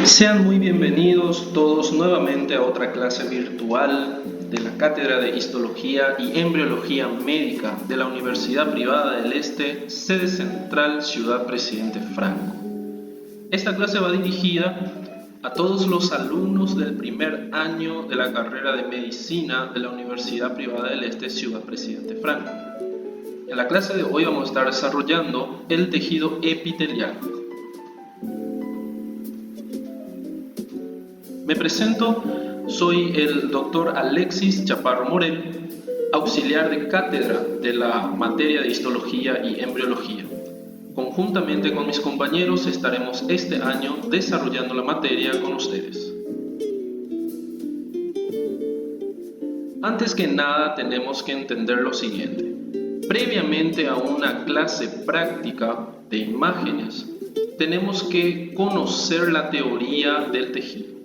Sean muy bienvenidos todos nuevamente a otra clase virtual de la Cátedra de Histología y Embriología Médica de la Universidad Privada del Este, sede central, Ciudad Presidente Franco. Esta clase va dirigida a todos los alumnos del primer año de la carrera de Medicina de la Universidad Privada del Este, Ciudad Presidente Franco. En la clase de hoy vamos a estar desarrollando el tejido epitelial. Me presento, soy el doctor Alexis Chaparro Morel, auxiliar de cátedra de la materia de histología y embriología. Conjuntamente con mis compañeros estaremos este año desarrollando la materia con ustedes. Antes que nada tenemos que entender lo siguiente. Previamente a una clase práctica de imágenes, tenemos que conocer la teoría del tejido.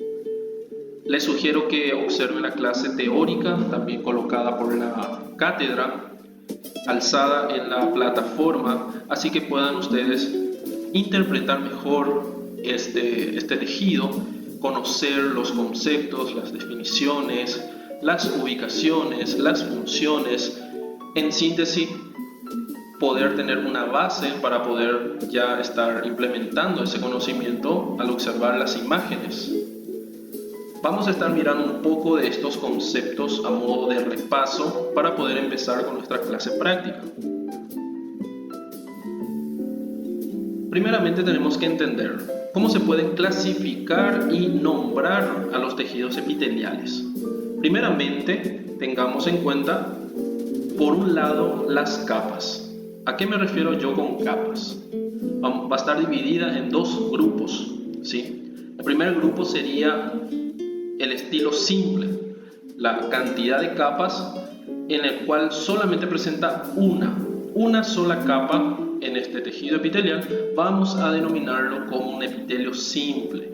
Les sugiero que observen la clase teórica, también colocada por la cátedra, alzada en la plataforma, así que puedan ustedes interpretar mejor este tejido, conocer los conceptos, las definiciones, las ubicaciones, las funciones, en síntesis, poder tener una base para poder ya estar implementando ese conocimiento al observar las imágenes. Vamos a estar mirando un poco de estos conceptos a modo de repaso para poder empezar con nuestra clase práctica. Primeramente tenemos que entender cómo se pueden clasificar y nombrar a los tejidos epiteliales. Primeramente, tengamos en cuenta, por un lado, las capas. ¿A qué me refiero yo con capas? Va a estar dividida en dos grupos, ¿sí? El primer grupo sería el estilo simple, la cantidad de capas en el cual solamente presenta una sola capa en este tejido epitelial, vamos a denominarlo como un epitelio simple.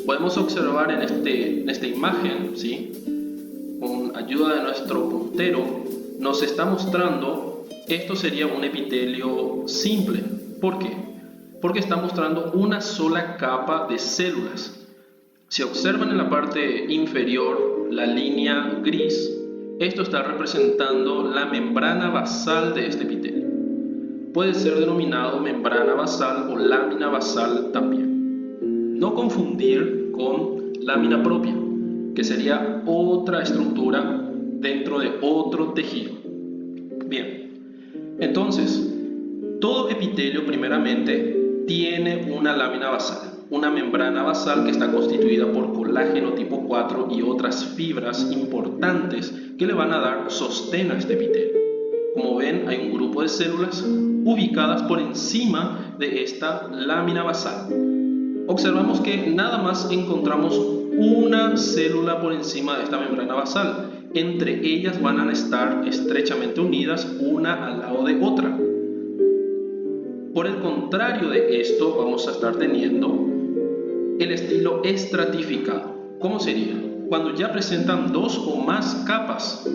Podemos observar en esta imagen, ¿sí? Con ayuda de nuestro puntero, nos está mostrando, esto sería un epitelio simple. ¿Por qué? Porque está mostrando una sola capa de células. Si observan en la parte inferior la línea gris, esto está representando la membrana basal de este epitelio. Puede ser denominado membrana basal o lámina basal también. No confundir con lámina propia, que sería otra estructura dentro de otro tejido. Bien, entonces, todo epitelio primeramente tiene una lámina basal. Una membrana basal que está constituida por colágeno tipo 4 y otras fibras importantes que le van a dar sostén a este epitelio. Como ven, hay un grupo de células ubicadas por encima de esta lámina basal. Observamos que nada más encontramos una célula por encima de esta membrana basal. Entre ellas van a estar estrechamente unidas una al lado de otra. Por el contrario de esto, vamos a estar teniendo el estilo estratificado. ¿Cómo sería? Cuando ya presentan dos o más capas.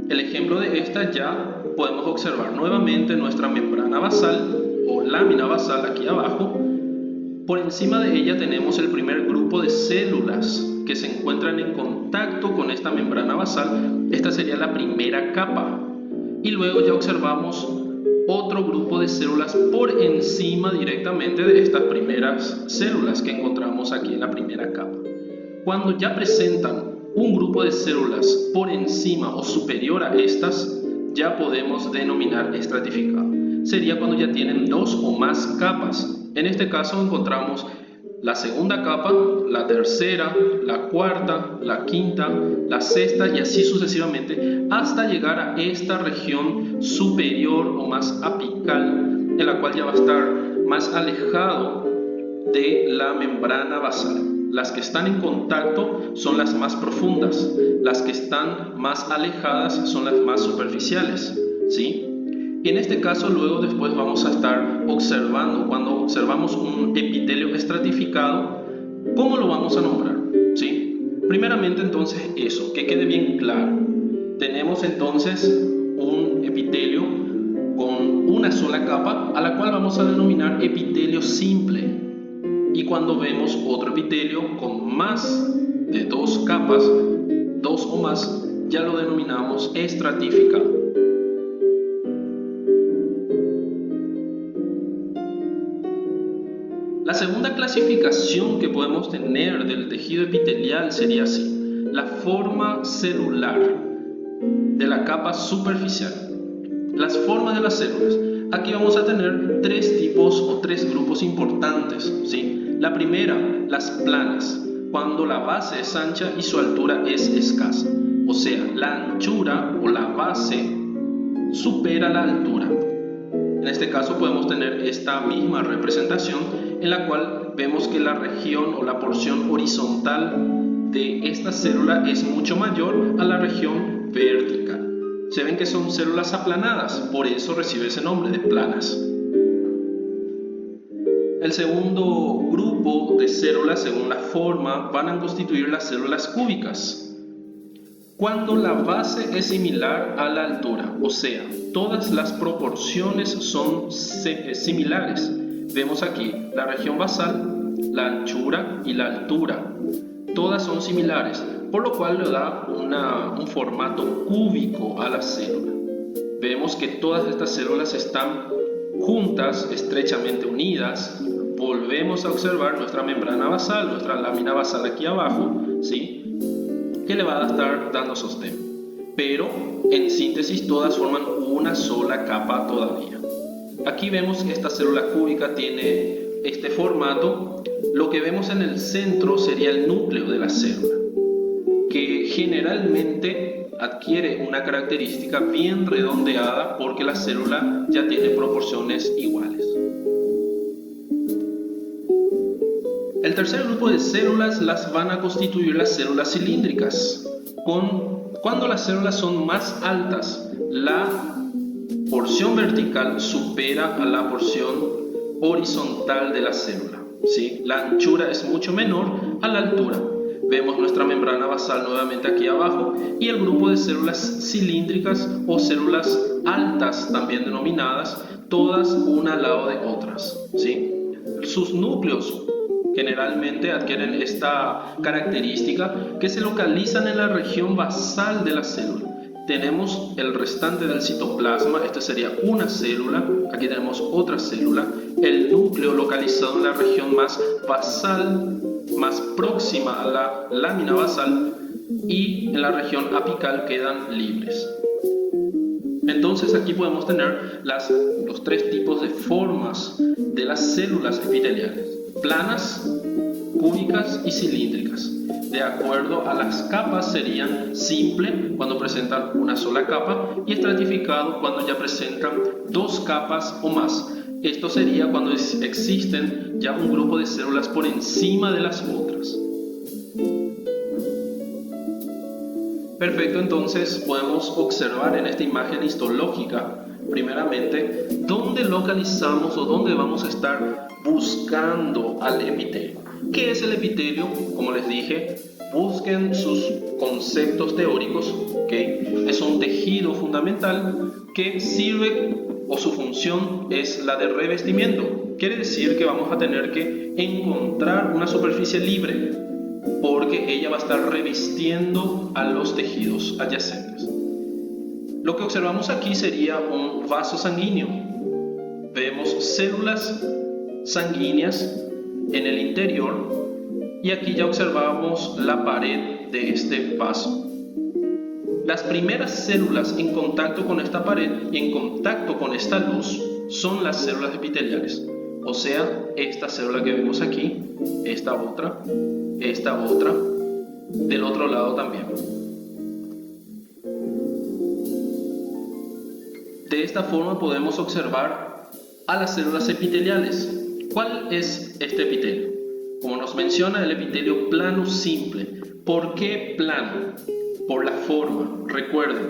El ejemplo de esta ya podemos observar nuevamente nuestra membrana basal o lámina basal aquí abajo. Por encima de ella tenemos el primer grupo de células que se encuentran en contacto con esta membrana basal. Esta sería la primera capa. Y luego ya observamos otro grupo de células por encima directamente de estas primeras células que encontramos aquí en la primera capa. Cuando ya presentan un grupo de células por encima o superior a estas, ya podemos denominar estratificado. Sería cuando ya tienen dos o más capas. En este caso encontramos la segunda capa, la tercera, la cuarta, la quinta, la sexta y así sucesivamente hasta llegar a esta región superior o más apical, en la cual ya va a estar más alejado de la membrana basal. Las que están en contacto son las más profundas, las que están más alejadas son las más superficiales, ¿sí? En este caso, luego después vamos a estar observando, cuando observamos un epitelio estratificado, ¿cómo lo vamos a nombrar? ¿Sí? Primeramente entonces eso, que quede bien claro. Tenemos entonces un epitelio con una sola capa, a la cual vamos a denominar epitelio simple. Y cuando vemos otro epitelio con más de 2 capas, 2 o más, ya lo denominamos estratificado. La segunda clasificación que podemos tener del tejido epitelial sería así: la forma celular de la capa superficial. Las formas de las células. Aquí vamos a tener 3 tipos o 3 grupos importantes, ¿sí? La primera, las planas, cuando la base es ancha y su altura es escasa. O sea, la anchura o la base supera la altura. En este caso podemos tener esta misma representación en la cual vemos que la región o la porción horizontal de esta célula es mucho mayor a la región vertical. Se ven que son células aplanadas, por eso recibe ese nombre de planas. El segundo grupo de células, según la forma, van a constituir las células cúbicas. Cuando la base es similar a la altura, o sea, todas las proporciones son similares. Vemos aquí la región basal, la anchura y la altura. Todas son similares, por lo cual le da un formato cúbico a la célula. Vemos que todas estas células están juntas, estrechamente unidas. Volvemos a observar nuestra membrana basal, nuestra lámina basal aquí abajo, ¿sí?, que le va a estar dando sostén. Pero en síntesis todas forman una sola capa todavía. Aquí vemos que esta célula cúbica tiene este formato. Lo que vemos en el centro sería el núcleo de la célula, que generalmente adquiere una característica bien redondeada porque la célula ya tiene proporciones iguales. El tercer grupo de células las van a constituir las células cilíndricas. Cuando las células son más altas, la porción vertical supera a la porción horizontal de la célula, ¿sí? La anchura es mucho menor a la altura. Vemos nuestra membrana basal nuevamente aquí abajo y el grupo de células cilíndricas o células altas, también denominadas, todas una al lado de otras, ¿sí? Sus núcleos generalmente adquieren esta característica que se localizan en la región basal de la célula. Tenemos el restante del citoplasma, esta sería una célula, aquí tenemos otra célula, el núcleo localizado en la región más basal, más próxima a la lámina basal, y en la región apical quedan libres. Entonces aquí podemos tener los 3 tipos de formas de las células epiteliales: planas, cúbicas y cilíndricas. De acuerdo a las capas serían simple cuando presentan una sola capa y estratificado cuando ya presentan 2 capas o más. Esto sería cuando existen ya un grupo de células por encima de las otras. Perfecto, entonces podemos observar en esta imagen histológica, primeramente, dónde localizamos o dónde vamos a estar buscando al epitelio. ¿Qué es el epitelio? Como les dije, busquen sus conceptos teóricos, ¿okay? Es un tejido fundamental que sirve, o su función es la de revestimiento. Quiere decir que vamos a tener que encontrar una superficie libre, porque ella va a estar revistiendo a los tejidos adyacentes. Lo que observamos aquí sería un vaso sanguíneo. Vemos células sanguíneas en el interior y aquí ya observamos la pared de este vaso. Las primeras células en contacto con esta pared y en contacto con esta luz son las células epiteliales. O sea, esta célula que vemos aquí, esta otra, del otro lado también. De esta forma podemos observar a las células epiteliales. ¿Cuál es este epitelio? Como nos menciona, el epitelio plano simple. ¿Por qué plano? Por la forma. Recuerden,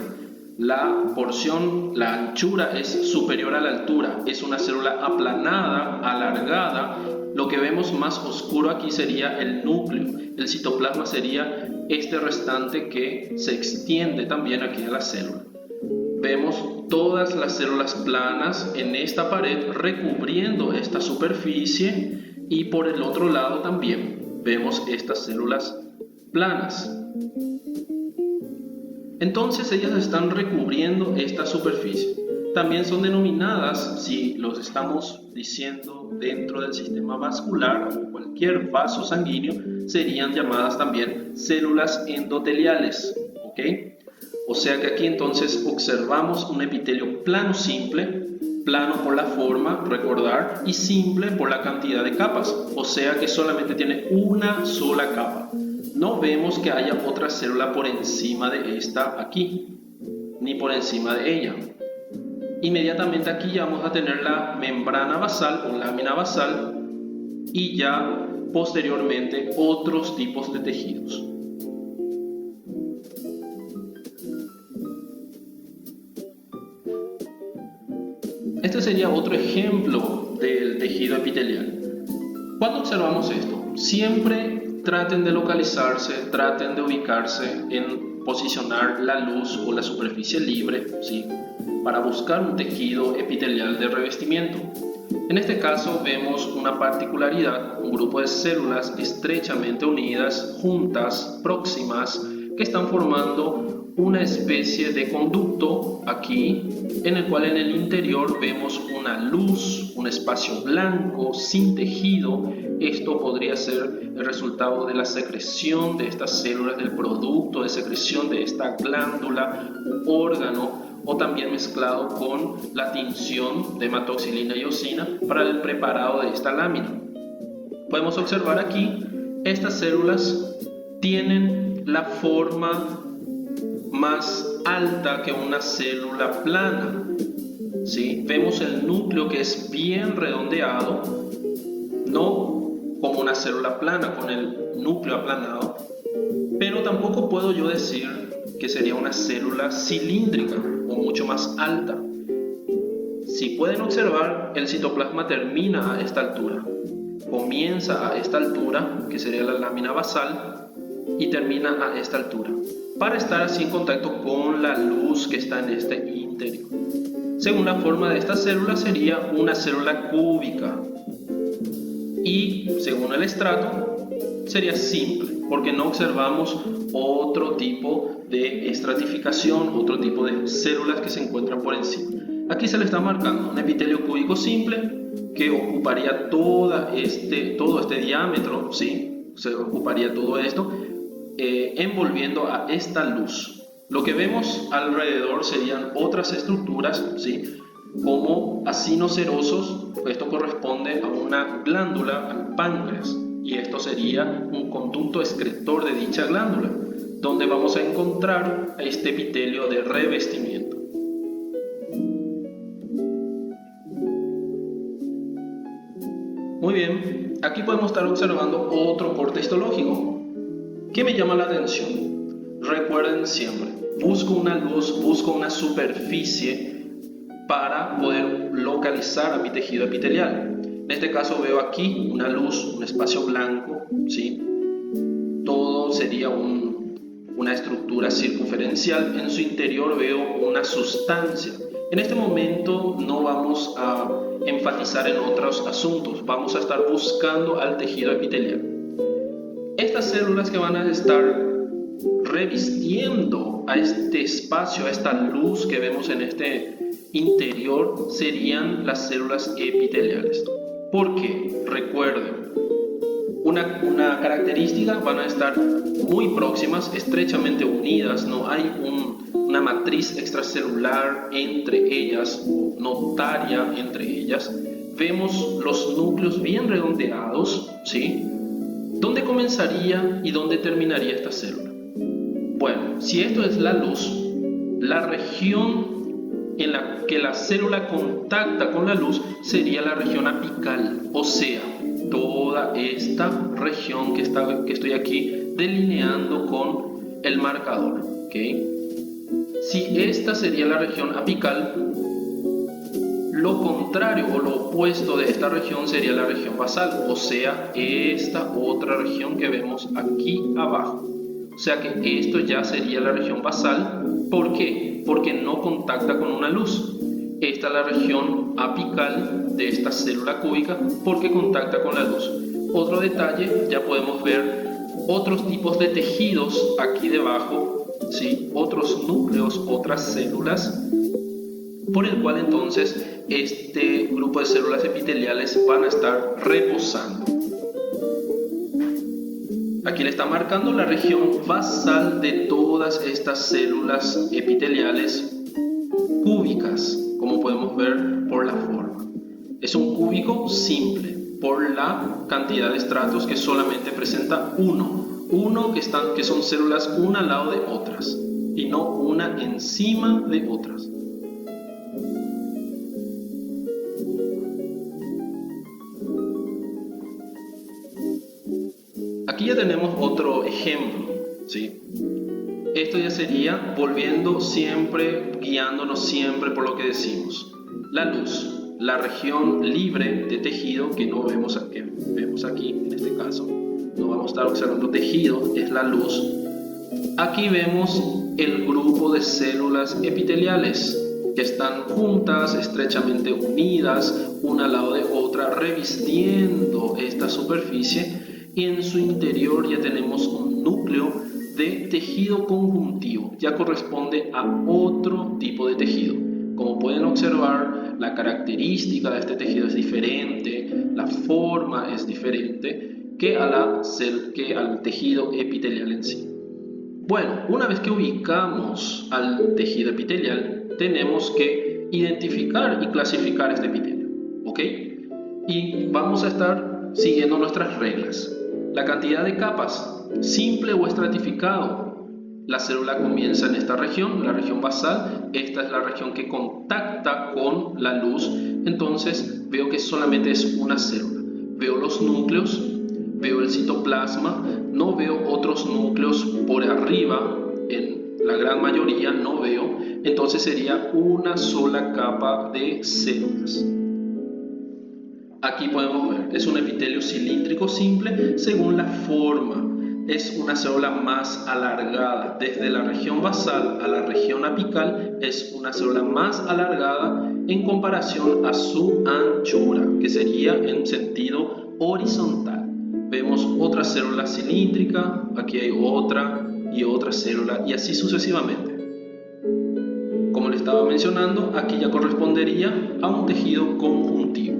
la porción, la anchura es superior a la altura. Es una célula aplanada, alargada. Lo que vemos más oscuro aquí sería el núcleo. El citoplasma sería este restante que se extiende también aquí en la célula. Vemos todas las células planas en esta pared recubriendo esta superficie Y por el otro lado también vemos estas células planas. Entonces ellas están recubriendo esta superficie. También son denominadas, si los estamos diciendo dentro del sistema vascular o cualquier vaso sanguíneo, serían llamadas también células endoteliales, ¿ok? O sea que aquí entonces observamos un epitelio plano simple, plano por la forma, recordar, y simple por la cantidad de capas, o sea que solamente tiene una sola capa. No vemos que haya otra célula por encima de esta aquí, ni por encima de ella. Inmediatamente aquí ya vamos a tener la membrana basal o lámina basal y ya posteriormente otros tipos de tejidos. Este sería otro ejemplo del tejido epitelial. ¿Cuándo observamos esto? Siempre traten de localizarse, traten de ubicarse en posicionar la luz o la superficie libre, ¿sí?, para buscar un tejido epitelial de revestimiento. En este caso vemos una particularidad, un grupo de células estrechamente unidas, juntas, próximas, que están formando una especie de conducto aquí, en el cual en el interior vemos una luz, un espacio blanco, sin tejido. Esto podría ser el resultado de la secreción de estas células, del producto de secreción de esta glándula u órgano, o también mezclado con la tinción de hematoxilina y eosina para el preparado de esta lámina. Podemos observar aquí, estas células tienen la forma más alta que una célula plana, ¿sí? Vemos el núcleo que es bien redondeado, no como una célula plana con el núcleo aplanado, pero tampoco puedo yo decir que sería una célula cilíndrica o mucho más alta. Si pueden observar, el citoplasma termina a esta altura, comienza a esta altura, que sería la lámina basal, y termina a esta altura, para estar así en contacto con la luz que está en este interior. Según la forma de esta célula, sería una célula cúbica, y según el estrato, sería simple, porque no observamos otro tipo de estratificación, otro tipo de células que se encuentran por encima. Aquí se le está marcando un epitelio cúbico simple que ocuparía todo este diámetro, ¿sí? Se ocuparía todo esto, envolviendo a esta luz. Lo que vemos alrededor serían otras estructuras, ¿sí?, como acinos serosos. Esto corresponde a una glándula, al páncreas, y esto sería un conducto excretor de dicha glándula, donde vamos a encontrar este epitelio de revestimiento. Muy bien, aquí podemos estar observando otro corte histológico. ¿Qué me llama la atención? Recuerden siempre, busco una luz, busco una superficie para poder localizar a mi tejido epitelial. En este caso veo aquí una luz, un espacio blanco, ¿sí? Todo sería una estructura circunferencial. En su interior veo una sustancia. En este momento no vamos a enfatizar en otros asuntos, vamos a estar buscando al tejido epitelial. Estas células que van a estar revistiendo a este espacio, a esta luz que vemos en este interior, serían las células epiteliales. ¿Por qué? Recuerden, una característica, van a estar muy próximas, estrechamente unidas, no hay una matriz extracelular entre ellas, notaria entre ellas. Vemos los núcleos bien redondeados, ¿sí? ¿Dónde comenzaría y dónde terminaría esta célula? Bueno, si esto es la luz, la región en la que la célula contacta con la luz sería la región apical, o sea, toda esta región que estoy aquí delineando con el marcador, ¿okay? Si esta sería la región apical, lo contrario o lo opuesto de esta región sería la región basal, o sea, esta otra región que vemos aquí abajo. O sea que esto ya sería la región basal. ¿Por qué? Porque no contacta con una luz. Esta es la región apical de esta célula cúbica porque contacta con la luz. Otro detalle, ya podemos ver otros tipos de tejidos aquí debajo, ¿sí? Otros núcleos, otras células, por el cual entonces este grupo de células epiteliales van a estar reposando. Aquí le está marcando la región basal de todas estas células epiteliales cúbicas, como podemos ver por la forma. Es un cúbico simple por la cantidad de estratos que solamente presenta uno que son células una al lado de otras y no una encima de otras. Aquí ya tenemos otro ejemplo, ¿sí? Esto ya sería volviendo siempre, guiándonos siempre por lo que decimos. La luz, la región libre de tejido que no vemos aquí, en este caso. No vamos a estar observando tejido, es la luz. Aquí vemos el grupo de células epiteliales que están juntas, estrechamente unidas, una al lado de otra, revistiendo esta superficie. Y en su interior ya tenemos un núcleo de tejido conjuntivo, ya corresponde a otro tipo de tejido. Como pueden observar, la característica de este tejido es diferente, la forma es diferente que al tejido epitelial en sí. Bueno, una vez que ubicamos al tejido epitelial, tenemos que identificar y clasificar este epitelio, ¿ok? Y vamos a estar siguiendo nuestras reglas. La cantidad de capas, simple o estratificado. La célula comienza en esta región, la región basal. Esta es la región que contacta con la luz. Entonces veo que solamente es una célula. Veo los núcleos, veo el citoplasma, no veo otros núcleos por arriba, en la gran mayoría no veo. Entonces sería una sola capa de células. Aquí podemos ver, es un epitelio cilíndrico simple según la forma. Es una célula más alargada. Desde la región basal a la región apical es una célula más alargada en comparación a su anchura, que sería en sentido horizontal. Vemos otra célula cilíndrica, aquí hay otra y otra célula y así sucesivamente. Como le estaba mencionando, aquí ya correspondería a un tejido conjuntivo.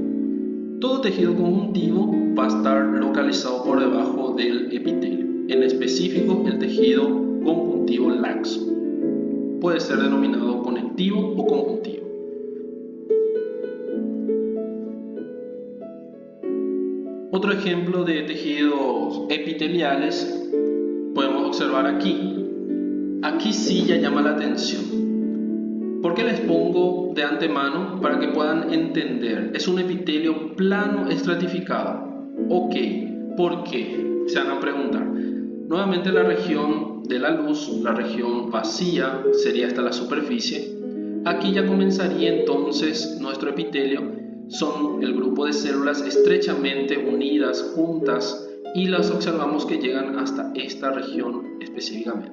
Todo tejido conjuntivo va a estar localizado por debajo del epitelio, en específico el tejido conjuntivo laxo. Puede ser denominado conectivo o conjuntivo. Otro ejemplo de tejidos epiteliales podemos observar aquí. Aquí sí ya llama la atención. ¿Por qué les pongo de antemano? Para que puedan entender. Es un epitelio plano estratificado. Ok, ¿por qué? Se van a preguntar. Nuevamente la región de la luz, la región vacía, sería hasta la superficie. Aquí ya comenzaría entonces nuestro epitelio. Son el grupo de células estrechamente unidas, juntas, y las observamos que llegan hasta esta región específicamente.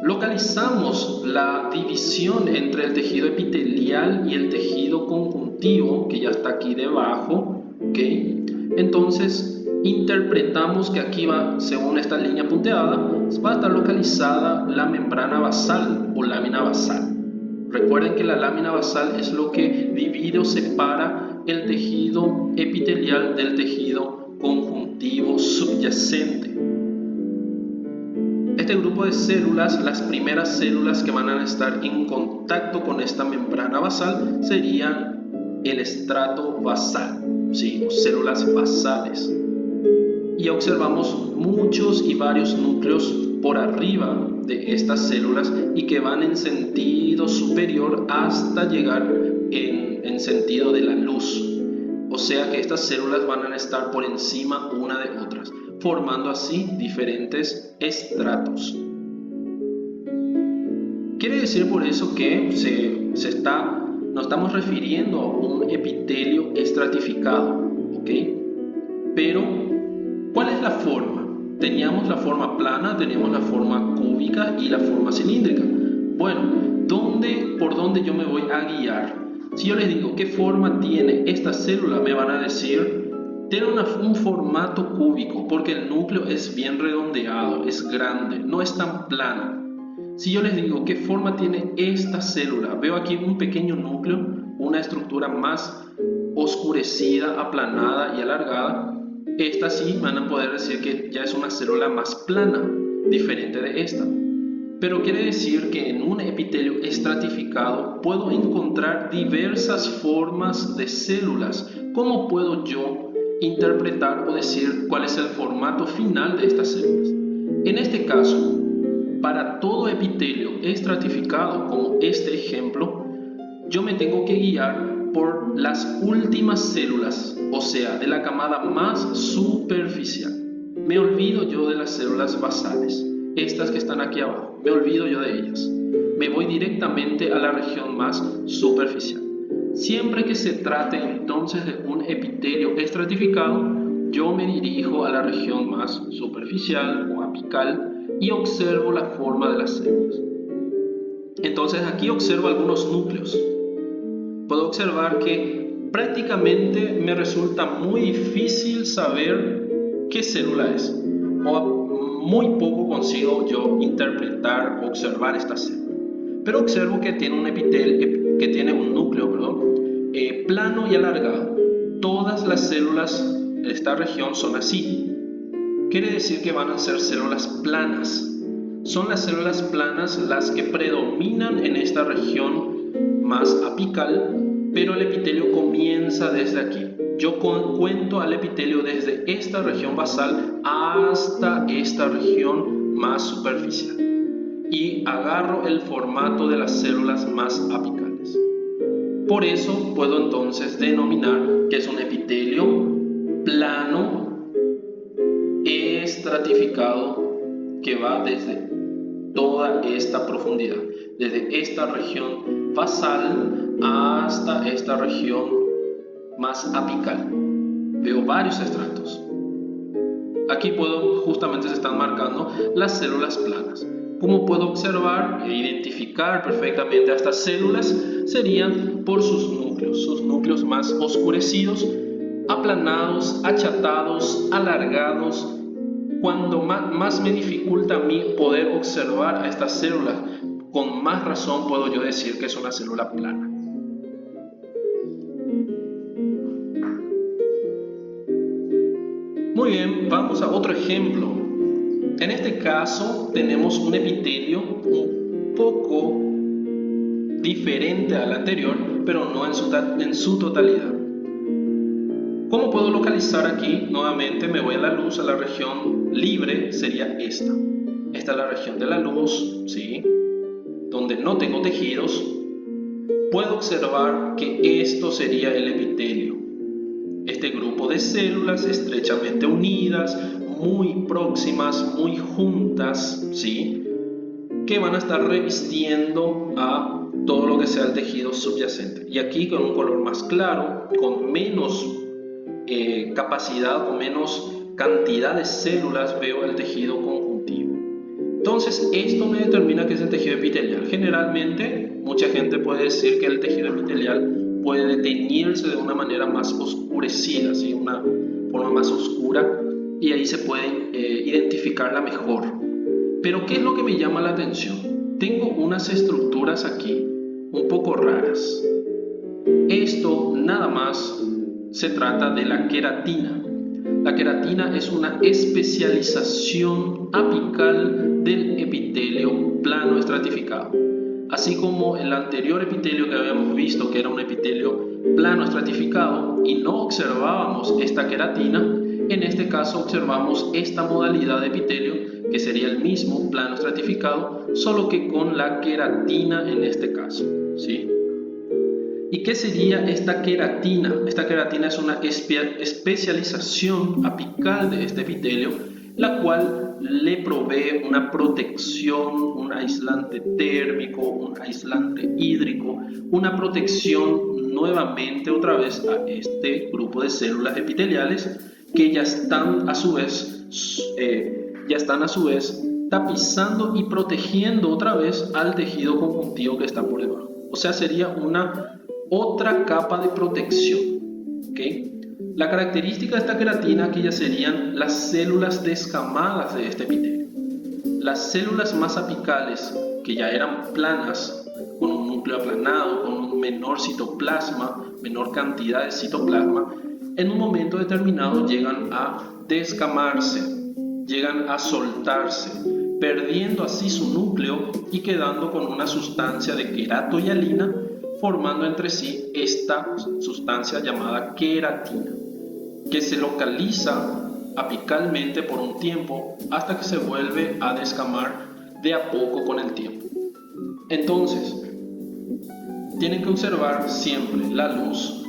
Localizamos la división entre el tejido epitelial y el tejido conjuntivo, que ya está aquí debajo, ¿okay? Entonces interpretamos que aquí va, según esta línea punteada, va a estar localizada la membrana basal o lámina basal. Recuerden que la lámina basal es lo que divide o separa el tejido epitelial del tejido conjuntivo subyacente. Este grupo de células, las primeras células que van a estar en contacto con esta membrana basal serían el estrato basal, ¿sí? O células basales. Y observamos muchos y varios núcleos por arriba de estas células y que van en sentido superior hasta llegar en sentido de la luz. O sea que estas células van a estar por encima una de otras, formando así diferentes estratos. Quiere decir por eso que nos estamos refiriendo a un epitelio estratificado, ¿ok? Pero, ¿cuál es la forma? Teníamos la forma plana, teníamos la forma cúbica y la forma cilíndrica. Bueno, ¿por dónde yo me voy a guiar? Si yo les digo qué forma tiene esta célula, me van a decir, tiene un formato cúbico, porque el núcleo es bien redondeado, es grande, no es tan plano. Si yo les digo qué forma tiene esta célula, veo aquí un pequeño núcleo, una estructura más oscurecida, aplanada y alargada. Esta sí van a poder decir que ya es una célula más plana, diferente de esta. Pero quiere decir que en un epitelio estratificado puedo encontrar diversas formas de células. ¿Cómo puedo yo interpretar o decir cuál es el formato final de estas células? En este caso, para todo epitelio estratificado, como este ejemplo, yo me tengo que guiar por las últimas células, o sea, de la camada más superficial. Me olvido yo de las células basales, estas que están aquí abajo, me olvido yo de ellas. Me voy directamente a la región más superficial. Siempre que se trate entonces de un epitelio estratificado, yo me dirijo a la región más superficial o apical y observo la forma de las células. Entonces aquí observo algunos núcleos. Puedo observar que prácticamente me resulta muy difícil saber qué célula es, o muy poco consigo yo interpretar o observar esta célula. Pero observo que tiene un epitelio, que tiene un núcleo, plano y alargado. Todas las células de esta región son así. Quiere decir que van a ser células planas. Son las células planas las que predominan en esta región más apical, pero el epitelio comienza desde aquí. Yo cuento al epitelio desde esta región basal hasta esta región más superficial y agarro el formato de las células más apicales. Por eso puedo entonces denominar que es un epitelio plano estratificado que va desde toda esta profundidad, desde esta región basal hasta esta región más apical. Veo varios estratos. Aquí justamente se están marcando las células planas. Como puedo observar e identificar perfectamente a estas células serían por sus núcleos más oscurecidos, aplanados, achatados, alargados. Cuando más me dificulta a mí poder observar a estas células, con más razón puedo yo decir que es una célula plana. Muy bien, vamos a otro ejemplo. En este caso tenemos un epitelio un poco diferente al anterior, pero no en su totalidad. ¿Cómo puedo localizar aquí? Nuevamente me voy a la luz, a la región libre, sería esta. Esta es la región de la luz, ¿sí? Donde no tengo tejidos. Puedo observar que esto sería el epitelio. Este grupo de células estrechamente unidas, muy próximas, muy juntas, ¿sí? Que van a estar revistiendo a todo lo que sea el tejido subyacente. Y aquí con un color más claro, con menos capacidad o menos cantidad de células, veo el tejido conjuntivo. Entonces esto me determina que es el tejido epitelial. Generalmente mucha gente puede decir que el tejido epitelial puede teñirse de una manera más oscurecida, ¿sí? Una forma más oscura, y ahí se puede identificarla mejor. Pero ¿qué es lo que me llama la atención? Tengo unas estructuras aquí un poco raras. Esto nada más se trata de la queratina. La queratina es una especialización apical del epitelio plano estratificado. Así como el anterior epitelio que habíamos visto, que era un epitelio plano estratificado y no observábamos esta queratina, en este caso observamos esta modalidad de epitelio, que sería el mismo plano estratificado, solo que con la queratina en este caso, ¿sí? ¿Y qué sería esta queratina? Esta queratina es una especialización apical de este epitelio, la cual le provee una protección, un aislante térmico, un aislante hídrico, una protección nuevamente otra vez a este grupo de células epiteliales que ya están a su vez tapizando y protegiendo otra vez al tejido conjuntivo que está por debajo. O sea, sería una otra capa de protección. ¿Okay? La característica de esta queratina que ya serían las células descamadas de este epitelio. Las células más apicales, que ya eran planas, con un núcleo aplanado, con un menor citoplasma, menor cantidad de citoplasma, en un momento determinado llegan a descamarse, llegan a soltarse, perdiendo así su núcleo y quedando con una sustancia de queratohialina, formando entre sí esta sustancia llamada queratina, que se localiza apicalmente por un tiempo hasta que se vuelve a descamar de a poco con el tiempo. Entonces, tienen que observar siempre la luz,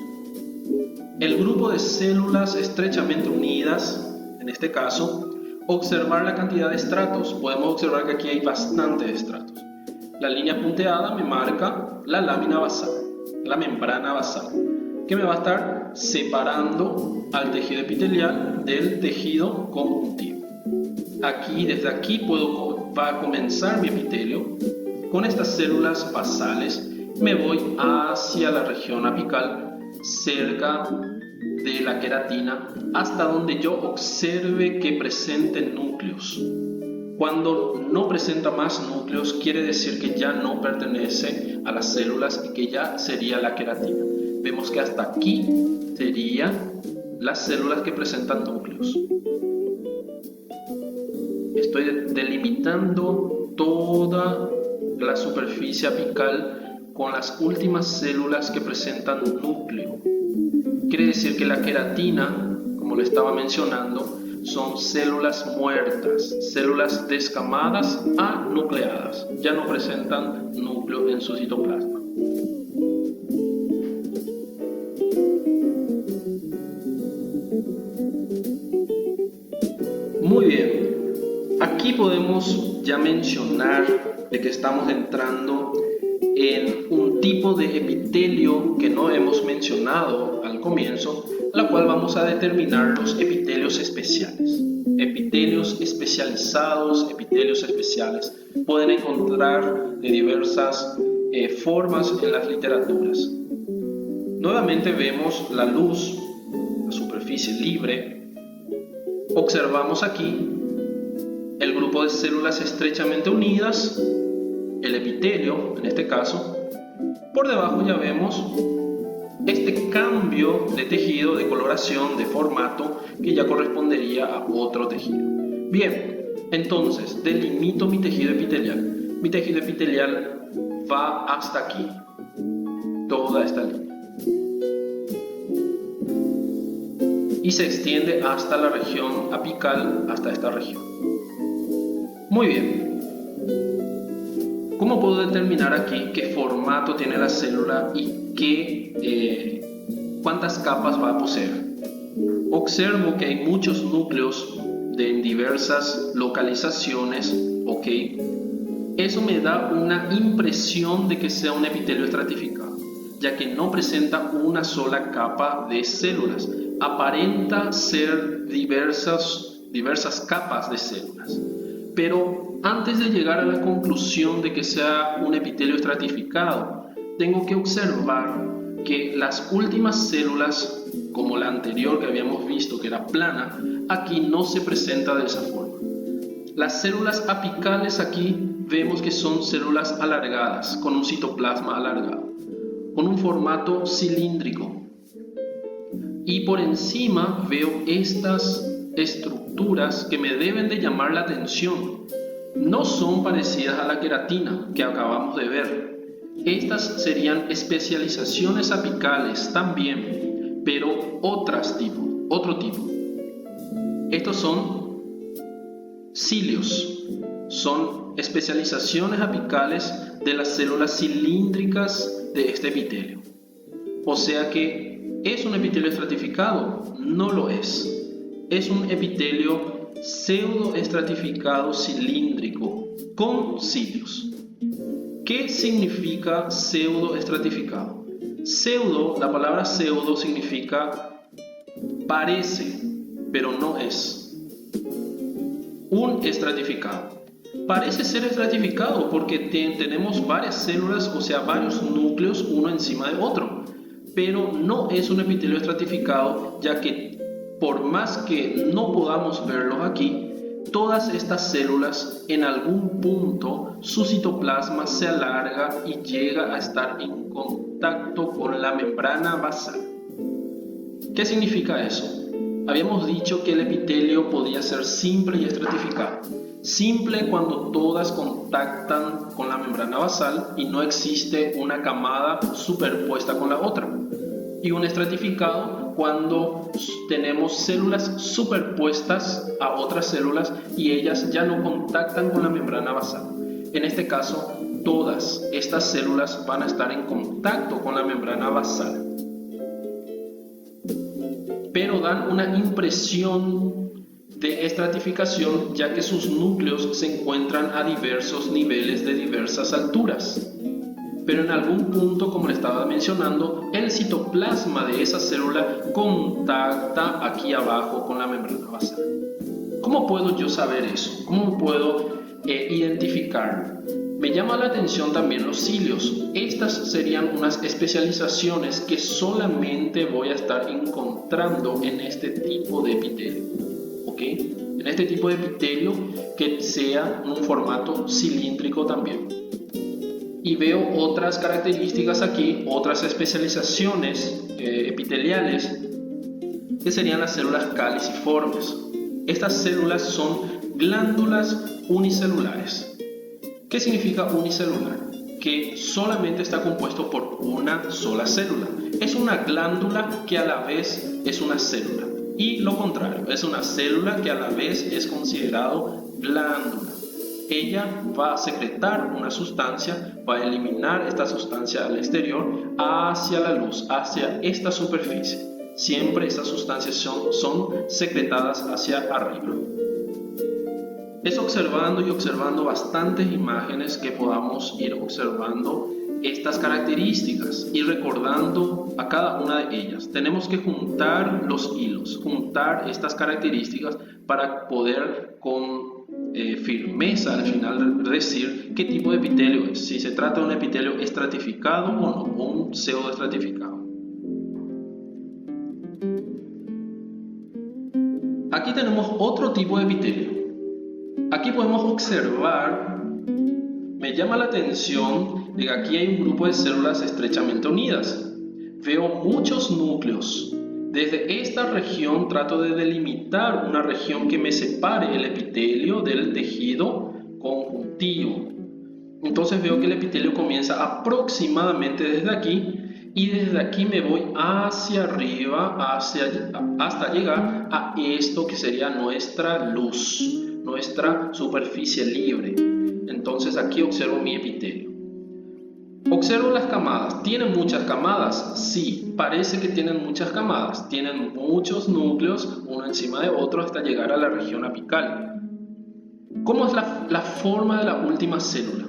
el grupo de células estrechamente unidas, en este caso, observar la cantidad de estratos. Podemos observar que aquí hay bastantes estratos. La línea punteada me marca la lámina basal, la membrana basal, que me va a estar separando al tejido epitelial del tejido conjuntivo. Aquí, desde aquí va a comenzar mi epitelio. Con estas células basales me voy hacia la región apical, cerca de la queratina, hasta donde yo observe que presenten núcleos. Cuando no presenta más núcleos, quiere decir que ya no pertenece a las células y que ya sería la queratina. Vemos que hasta aquí serían las células que presentan núcleos. Estoy delimitando toda la superficie apical con las últimas células que presentan núcleo. Quiere decir que la queratina, como lo estaba mencionando, son células muertas, células descamadas anucleadas. Ya no presentan núcleo en su citoplasma. Muy bien. Aquí podemos ya mencionar de que estamos entrando en un tipo de epitelio que no hemos mencionado al comienzo, la cual vamos a determinar los epitelios especiales. Epitelios especializados, epitelios especiales, pueden encontrar de diversas formas en las literaturas. Nuevamente vemos la luz, la superficie libre. Observamos aquí el grupo de células estrechamente unidas, el epitelio en este caso. Por debajo ya vemos este cambio de tejido, de coloración, de formato, que ya correspondería a otro tejido. Bien, entonces delimito mi tejido epitelial. Mi tejido epitelial va hasta aquí, toda esta línea, y se extiende hasta la región apical, hasta esta región. Muy bien. ¿Cómo puedo determinar aquí qué formato tiene la célula y cuántas capas va a poseer? Observo que hay muchos núcleos de diversas localizaciones, ¿ok? Eso me da una impresión de que sea un epitelio estratificado, ya que no presenta una sola capa de células. Aparenta ser diversas capas de células. Pero antes de llegar a la conclusión de que sea un epitelio estratificado, tengo que observar que las últimas células, como la anterior que habíamos visto que era plana, aquí no se presenta de esa forma. Las células apicales aquí vemos que son células alargadas, con un citoplasma alargado, con un formato cilíndrico. Y por encima veo estas estructuras que me deben de llamar la atención. No son parecidas a la queratina que acabamos de ver. Estas serían especializaciones apicales también, pero otro tipo. Estos son cilios, son especializaciones apicales de las células cilíndricas de este epitelio. O sea que, ¿es un epitelio estratificado? No lo es. Es un epitelio pseudoestratificado cilíndrico con cilios. ¿Qué significa pseudoestratificado? La palabra pseudo significa parece, pero no es. Un estratificado. Parece ser estratificado porque tenemos varias células, o sea, varios núcleos uno encima de otro. pero no es un epitelio estratificado, ya que por más que no podamos verlos aquí, todas estas células en algún punto su citoplasma se alarga y llega a estar en contacto con la membrana basal. ¿Qué significa eso? Habíamos dicho que el epitelio podía ser simple y estratificado. Simple cuando todas contactan con la membrana basal y no existe una camada superpuesta con la otra. Y un estratificado cuando tenemos células superpuestas a otras células y ellas ya no contactan con la membrana basal. En este caso, todas estas células van a estar en contacto con la membrana basal, pero dan una impresión de estratificación, ya que sus núcleos se encuentran a diversos niveles de diversas alturas. Pero en algún punto, como le estaba mencionando, el citoplasma de esa célula contacta aquí abajo con la membrana basal. ¿Cómo puedo yo saber eso? ¿Cómo puedo identificar? Me llama la atención también los cilios. Estas serían unas especializaciones que solamente voy a estar encontrando en este tipo de epitelio. ¿Ok? En este tipo de epitelio que sea un formato cilíndrico también. Y veo otras características aquí, otras especializaciones epiteliales, que serían las células caliciformes. Estas células son glándulas unicelulares. ¿Qué significa unicelular? Que solamente está compuesto por una sola célula. Es una glándula que a la vez es una célula. Y lo contrario, es una célula que a la vez es considerado glándula. Ella va a secretar una sustancia, va a eliminar esta sustancia al exterior hacia la luz, hacia esta superficie. Siempre estas sustancias son secretadas hacia arriba. Es observando y observando bastantes imágenes que podamos ir observando estas características y recordando a cada una de ellas. Tenemos que juntar los hilos, juntar estas características para poder con firmeza al final decir qué tipo de epitelio es, si se trata de un epitelio estratificado o no, o un pseudoestratificado. Aquí tenemos otro tipo de epitelio. Aquí podemos observar, me llama la atención de que aquí hay un grupo de células estrechamente unidas. Veo muchos núcleos. Desde esta región trato de delimitar una región que me separe el epitelio del tejido conjuntivo. Entonces veo que el epitelio comienza aproximadamente desde aquí y desde aquí me voy hacia arriba hasta llegar a esto que sería nuestra luz, nuestra superficie libre. Entonces aquí observo mi epitelio. Observo las camadas. ¿Tienen muchas camadas? Sí, parece que tienen muchas camadas. Tienen muchos núcleos, uno encima de otro, hasta llegar a la región apical. ¿Cómo es la forma de la última célula?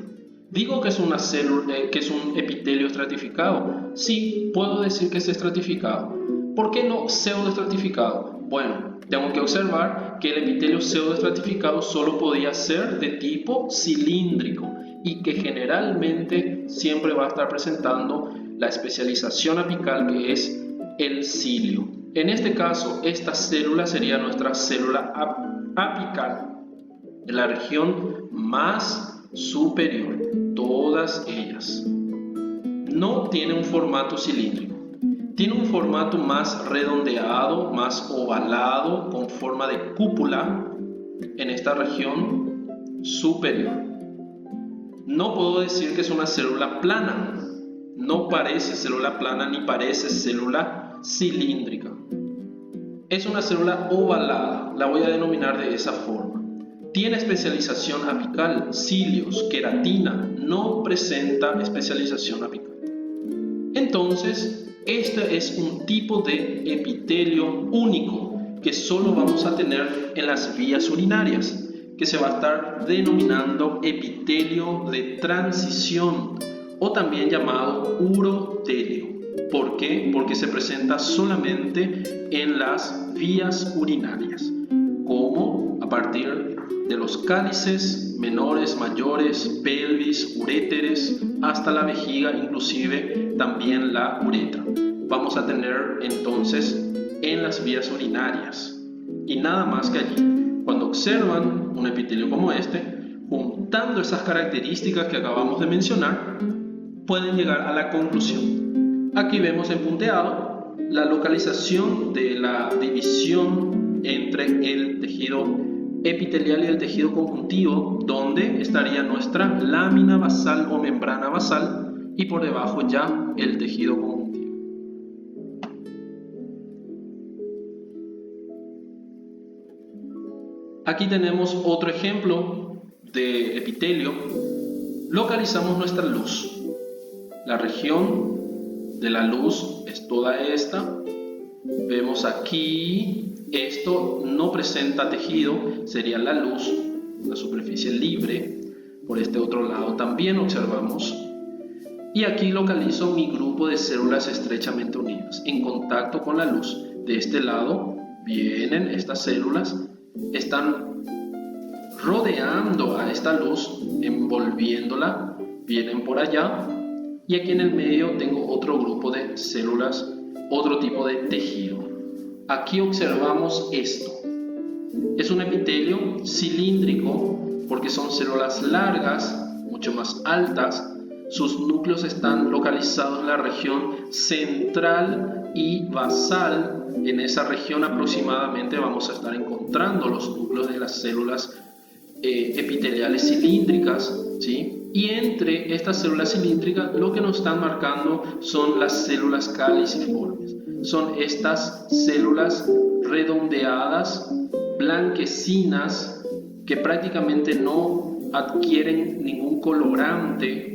¿Digo que es una célula, que es un epitelio estratificado? Sí, puedo decir que es estratificado. ¿Por qué no pseudoestratificado? Bueno, tengo que observar que el epitelio pseudoestratificado solo podía ser de tipo cilíndrico y que generalmente siempre va a estar presentando la especialización apical, que es el cilio. En este caso, esta célula sería nuestra célula apical, de la región más superior, todas ellas. No tiene un formato cilíndrico, tiene un formato más redondeado, más ovalado, con forma de cúpula en esta región superior. No puedo decir que es una célula plana, no parece célula plana ni parece célula cilíndrica. Es una célula ovalada, la voy a denominar de esa forma. Tiene especialización apical, cilios, queratina, no presenta especialización apical. Entonces, este es un tipo de epitelio único que solo vamos a tener en las vías urinarias, que se va a estar denominando epitelio de transición o también llamado urotelio. ¿Por qué? Porque se presenta solamente en las vías urinarias, como a partir de los cálices menores, mayores, pelvis, uréteres, hasta la vejiga, inclusive también la uretra. vamos a tener entonces en las vías urinarias y nada más que allí. Cuando observan un epitelio como este, juntando esas características que acabamos de mencionar, pueden llegar a la conclusión. Aquí vemos en punteado la localización de la división entre el tejido epitelial y el tejido conjuntivo, donde estaría nuestra lámina basal o membrana basal y por debajo ya el tejido conjuntivo. Aquí tenemos otro ejemplo de epitelio. Localizamos nuestra luz. La región de la luz es toda esta. Vemos aquí, esto no presenta tejido, sería la luz, una superficie libre. Por este otro lado también observamos. Y aquí localizo mi grupo de células estrechamente unidas, en contacto con la luz. De este lado vienen estas células, están rodeando a esta luz, envolviéndola, vienen por allá. Y aquí en el medio tengo otro grupo de células, otro tipo de tejido. Aquí observamos esto. Es un epitelio cilíndrico porque son células largas, mucho más altas. Sus núcleos están localizados en la región central y basal. En esa región aproximadamente vamos a estar encontrando los núcleos de las células epiteliales cilíndricas, ¿sí? Y entre estas células cilíndricas lo que nos están marcando son las células caliciformes. Son estas células redondeadas, blanquecinas, que prácticamente no adquieren ningún colorante.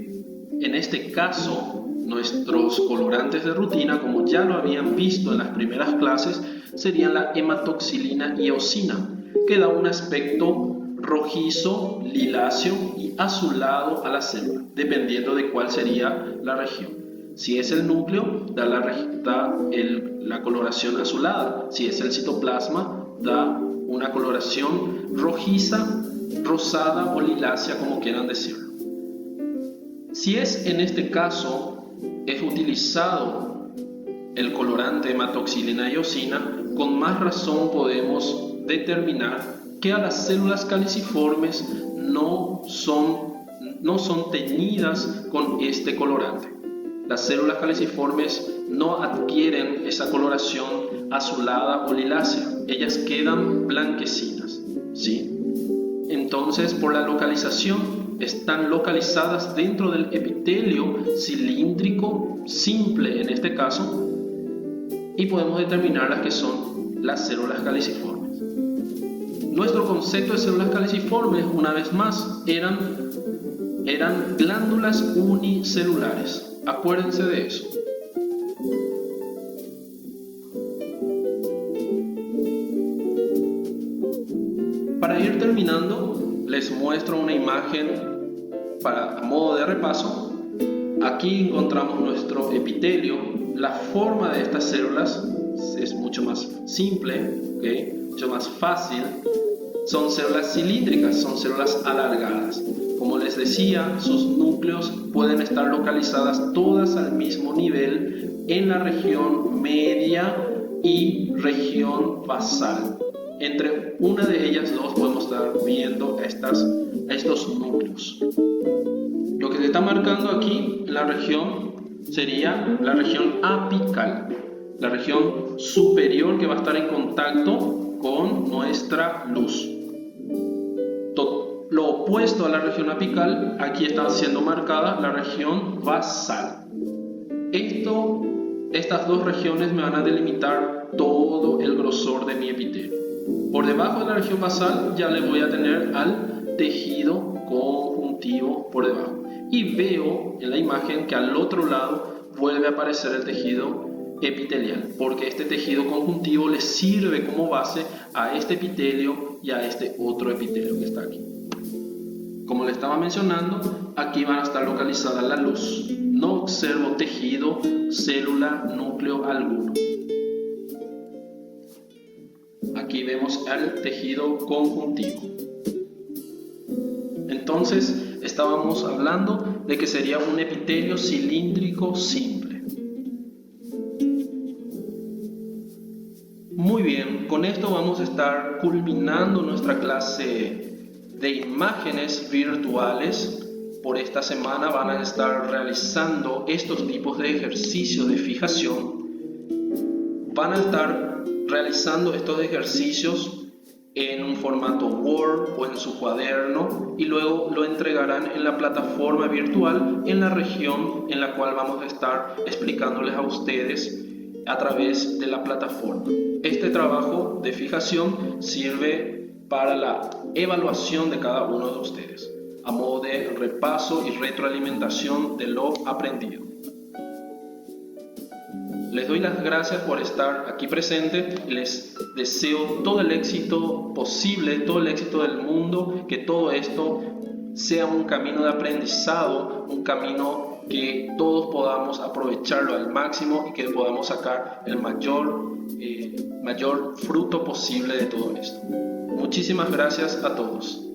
En este caso, nuestros colorantes de rutina, como ya lo habían visto en las primeras clases, serían la hematoxilina y eosina, que da un aspecto rojizo, liláceo y azulado a la célula, dependiendo de cuál sería la región. Si es el núcleo, da la coloración azulada. Si es el citoplasma, da una coloración rojiza, rosada o lilácea, como quieran decirlo. Si es en este caso, es utilizado el colorante hematoxilina y eosina, con más razón podemos determinar que a las células caliciformes no son teñidas con este colorante. Las células caliciformes no adquieren esa coloración azulada o lilácea, ellas quedan blanquecinas, ¿sí? Entonces, por la localización, están localizadas dentro del epitelio cilíndrico simple en este caso, y podemos determinar las que son las células caliciformes. Nuestro concepto de células caliciformes, una vez más, eran glándulas unicelulares. Acuérdense de eso. Para ir terminando, les muestro una imagen a modo de repaso. Aquí encontramos nuestro epitelio. La forma de estas células es mucho más simple, ¿okay? Mucho más fácil. Son células cilíndricas, son células alargadas. Como les decía, sus núcleos pueden estar localizadas todas al mismo nivel en la región media y región basal. Entre una de ellas dos podemos estar viendo estos núcleos. Lo que se está marcando aquí en la región sería la región apical, la región superior que va a estar en contacto con nuestra luz. Lo opuesto a la región apical, aquí está siendo marcada la región basal. Estas dos regiones me van a delimitar todo el grosor de mi epitelio. Por debajo de la región basal ya le voy a tener al tejido conjuntivo por debajo. Y veo en la imagen que al otro lado vuelve a aparecer el tejido epitelial, porque este tejido conjuntivo le sirve como base a este epitelio y a este otro epitelio que está aquí. Como le estaba mencionando, aquí van a estar localizada la luz. No observo tejido, célula, núcleo alguno. Aquí vemos el tejido conjuntivo. Entonces, estábamos hablando de que sería un epitelio cilíndrico simple. pronto vamos a estar culminando nuestra clase de imágenes virtuales. Por esta semana van a estar realizando estos tipos de ejercicios de fijación. Van a estar realizando estos ejercicios en un formato Word o en su cuaderno y luego lo entregarán en la plataforma virtual en la región en la cual vamos a estar explicándoles a ustedes a través de la plataforma. Este trabajo de fijación sirve para la evaluación de cada uno de ustedes, a modo de repaso y retroalimentación de lo aprendido. Les doy las gracias por estar aquí presente y les deseo todo el éxito posible, todo el éxito del mundo, que todo esto sea un camino de aprendizado, un camino que todos podamos aprovecharlo al máximo y que podamos sacar el mayor fruto posible de todo esto. Muchísimas gracias a todos.